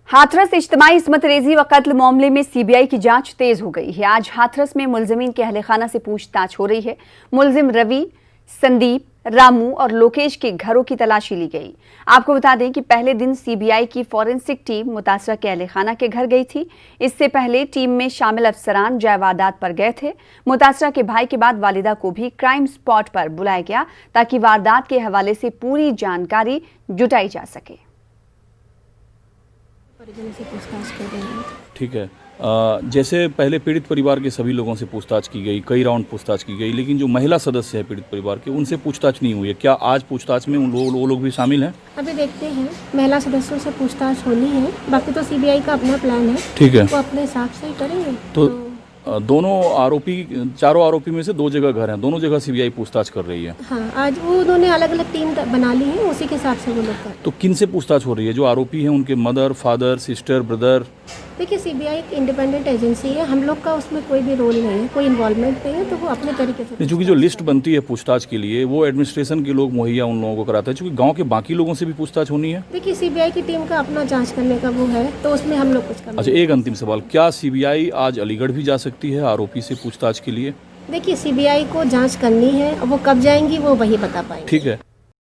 हाथरस इज्तिमाई इस्मत रेजी व कत्ल मामले में सीबीआई की जांच तेज हो गई है। आज हाथरस में मुलजिमीन के अहले खाना से पूछताछ हो रही है। मुलजिम रवि, संदीप, रामू और लोकेश के घरों की तलाशी ली गई। आपको बता दें कि पहले दिन सीबीआई की फॉरेंसिक टीम मुतासरा के अहले खाना के घर गई थी। इससे पहले टीम में शामिल अफसरान जय वारदात पर गए थे। मुतासरा के भाई के बाद वालिदा को भी क्राइम स्पॉट पर बुलाया गया ताकि वारदात के हवाले से पूरी जानकारी जुटाई जा सके। से पूछताछ कर रहे हैं। ठीक है। जैसे पहले पीड़ित परिवार के सभी लोगों से पूछताछ की गई, कई राउंड पूछताछ की गई, लेकिन जो महिला सदस्य है पीड़ित परिवार के, उनसे पूछताछ नहीं हुई है। क्या आज पूछताछ में वो लोग भी शामिल हैं? अभी देखते हैं, महिला सदस्यों से पूछताछ होनी है। बाकी तो सीबीआई का अपना प्लान है, ठीक है, वो अपने हिसाब से ही करेंगे। तो दोनों आरोपी, चारों आरोपी में से 2 जगह घर हैं, दोनों जगह सीबीआई पूछताछ कर रही है। हाँ, आज वो उन्होंने अलग अलग टीम बना ली है, उसी के हिसाब से वो लोग कर। तो किन से पूछताछ हो रही है? जो आरोपी हैं उनके मदर, फादर, सिस्टर, ब्रदर? देखिए, सीबीआई एक इंडिपेंडेंट एजेंसी है, हम लोग का उसमें कोई भी रोल नहीं है, कोई इन्वॉल्वमेंट नहीं है, तो वो अपने तरीके से। चूँकि जो लिस्ट बनती है पूछताछ के लिए वो एडमिनिस्ट्रेशन के लोग मुहैया उन लोगों को कराते हैं, चूँकि गाँव के बाकी लोगों से भी पूछताछ होनी है। देखिए, सीबीआई की टीम का अपना जाँच करने का वो है, तो उसमें हम लोग कुछ कर। अच्छा, एक अंतिम सवाल, क्या सीबीआई आज अलीगढ़ भी जा सकती है आरोपी से पूछताछ के लिए? देखिए, सीबीआई को जांच करनी है, वो कब जाएंगी वो वही बता पाएंगे। ठीक है।